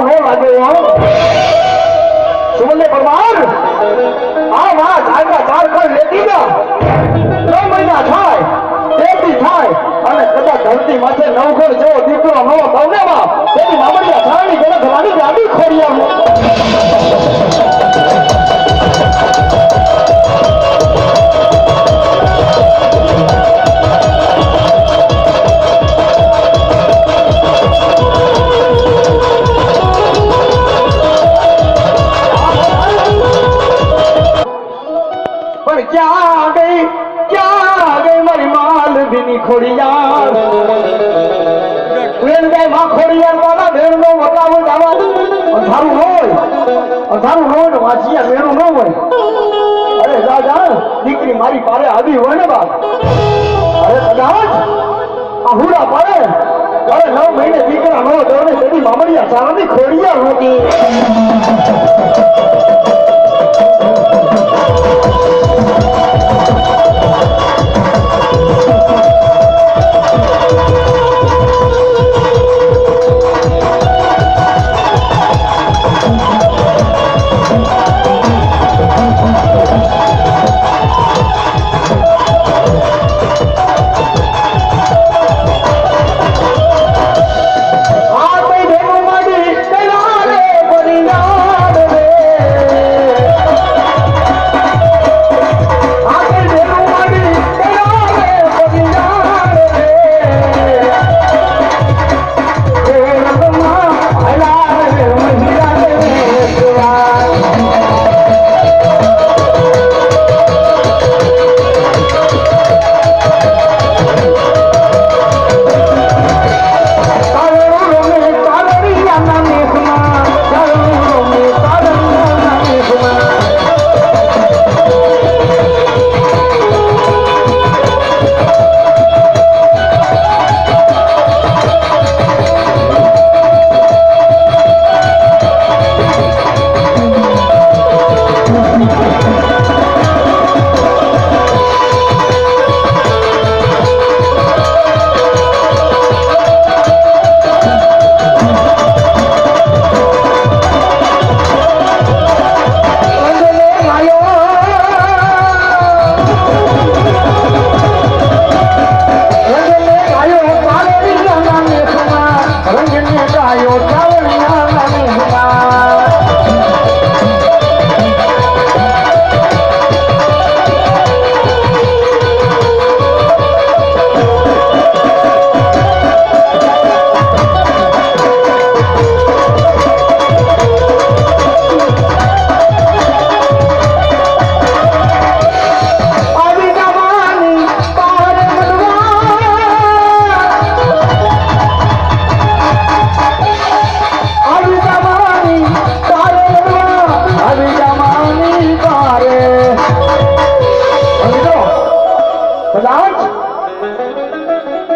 નો લાગે હો સુમલે પરમાર આ વાત આગળ ચાર કર લેતી જા 9 મહિના થાય તેથી થાય અને કદાચ ધરતી માથે નવઘર જેવો દીકરો નો થવને બાપ તેની મામડિયા છાણી ગણે થવાની ગાડી ખોરી આવો ખોડિયાર વેલગાય માં ખોડિયાર વાળા ભેણનો વટાવો જાવા અંધારું હોય વાંચિયા મેળું ન હોય અરે દાદા દીકરી મારી પારે આવી હોય ને બાપ અરે કદાચ આ હુડા પાડે અરે 9 મહિને દીકરા નો દોડે તેની મામડિયા ચારાની ખોડિયાર હતી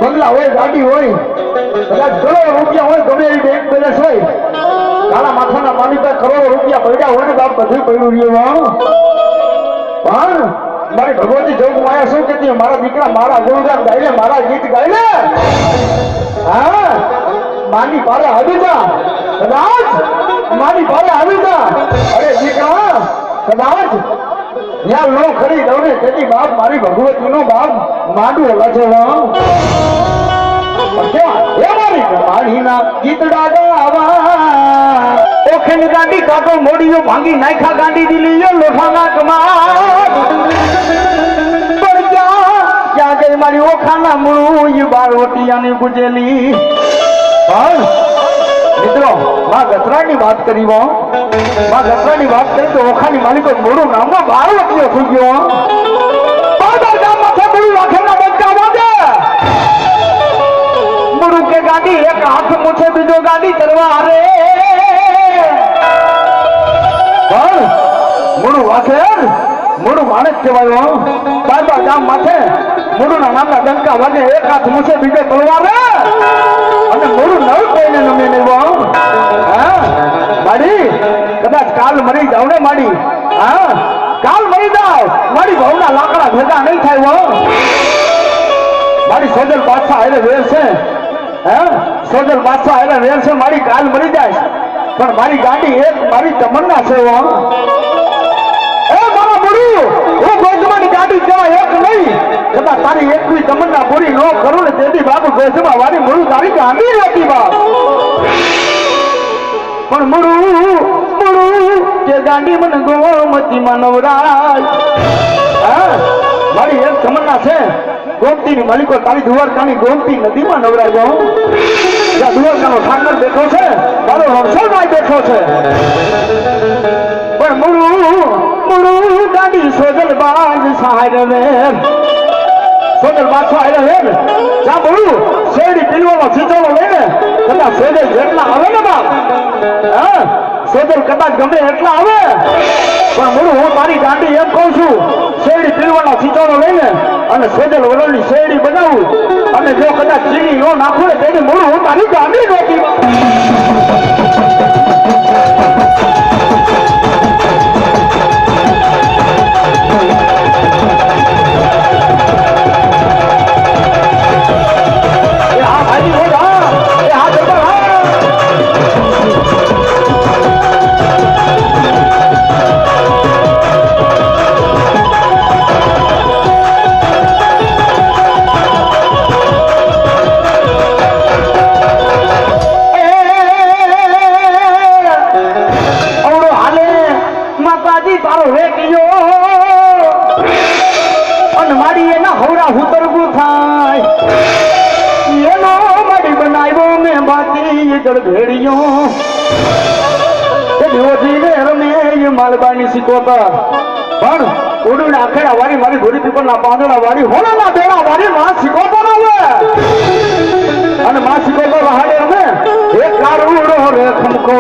બંગલા હોય ગાડી હોય કદાચ કરોડો રૂપિયા હોય ગમે એવી બેંક બેલેન્સ હોય કાળા માથાના માલિક કરોડો રૂપિયા પડ્યા હોય ને બાપ બધું પડ્યું રહ્યું પણ મારી ભગવતી જોગ માયા શું કહેતી મારા દીકરા મારા ગુણગાન ગાય ને મારા ગીત ગાય ને હા માની પારે આવી જા કદાચ માની પારે આવી જા અરે દીકરા કદાચ યા લો ખરી દઉં ને તેથી બાપ મારી ભગવતી નો બાપ માંડું લજે મારીના ગીતડા ગાવા ઓખેની ગાંડી કાટો મોડીઓ ભાંગી નાખ્યા ગાંડી દિલીયો લોઠાના કમાર પણ ક્યાં ગઈ મારી ઓખાના મૂળું બારવટિયાની ગુજેલી પણ મિત્રો માં ગતરાની વાત કરી માં ગતરાની વાત કરી તો ઓખાની માલિકો મોડું નામમાં બારવટીયો થઈ ગયો બાદર ગામમાંથી બધું વાખેના બંકા વાગે મુરુ કે ગાડી એક હાથ મૂછે બીજો ગાડી ચરવા રે પણ મુરુ વાખે મુરુ માણસ કહેવાયો બાદર ગામ માથે મુરુના નામના બંકા વાગે એક હાથ મૂછે બીજો તલવાર રે અને મુરુ નળ કોઈને નમે નહીં હા માડી કદાચ કાલ મરી જાવ ને માડી હા કાલ મરી જાવ મારી ભાવના લાકડા ભેગા નહીં થાય મારી સોજલ બાદશાહ એને વેર છે હે સોજલ બાદશાહ એને વેર છે મારી કાલ મરી જાય પણ મારી ગાડી એક મારી તમન્ના છે હો. એ મારા બુરુ હું ગોજમાની ગાડી જવા એક નહીં કદાચ તારી એકવી તમન્ના પૂરી ન કરું ને તેથી બાપુ ગોજમા વાળી મુરુ તારી ગાંડી રહેતી બાપ. પણ મુરુ કે ગાંડી મને ગોમતી માનવરાજ. હા મારી એક તમન્ના છે ગોમતી ની માલિકો તારી દ્વારકાની ગોમતી નદીમાં નવરાઈ જાઉં. જ્યાં દ્વારકાનો ઠાકર બેઠો છે તારો હર્ષલભાઈ બેઠો છે. પણ મુરુ ગાડી સોજલ બાજ સહાય રે સોજલ પાછો આવ્યો હે ને જ્યાં બોલું શેરડી પીલવાનો છીચોલો લઈને કદાચ સોજલ જેટલા આવે ને બાપ. હા સોજલ કદાચ ગમે એટલા આવે પણ મુરુ હું તારી ગાડી એમ કહું છું શેરડી પીલવાનો છીચોલો લઈને અને સોજલ વરણની શેરડી બનાવું અને જો કદાચ ચીની નો નાખું ને તેની મુરુ હું તારી ગાડી રોકી. માલબાની સિકોતર પણ ઉડું આખેડા વાળી મારી ઘોડી પીપળના પાંદડા વાળી હોળાના બેડા વાળી માં સિકોતર આવે અને માં સિકોતર હાડે અમે એક કાળુડો રે ખમકો.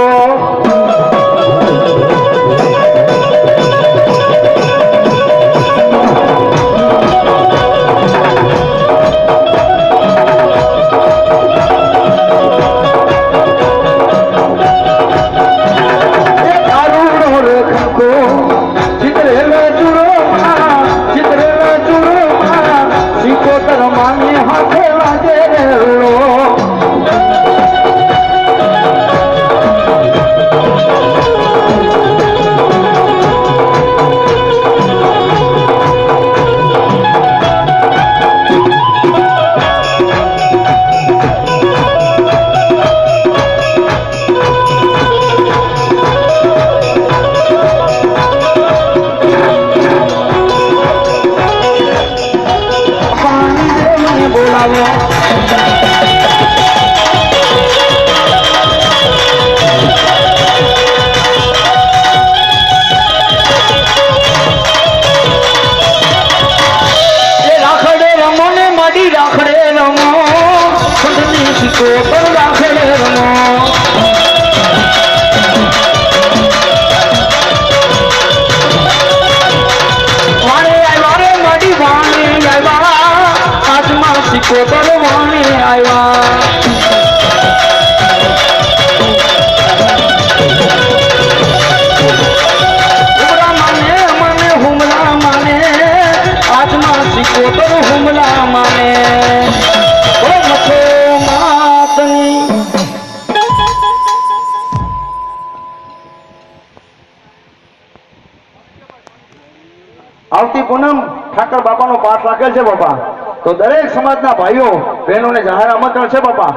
આવતી પૂનમ ઠાકર બાપાનો પાઠ રાખેલ છે બાપા. તો દરેક સમાજના ભાઈઓ બહેનોને જાહેર આમંત્રણ છે બાપા.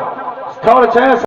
સ્થળ છે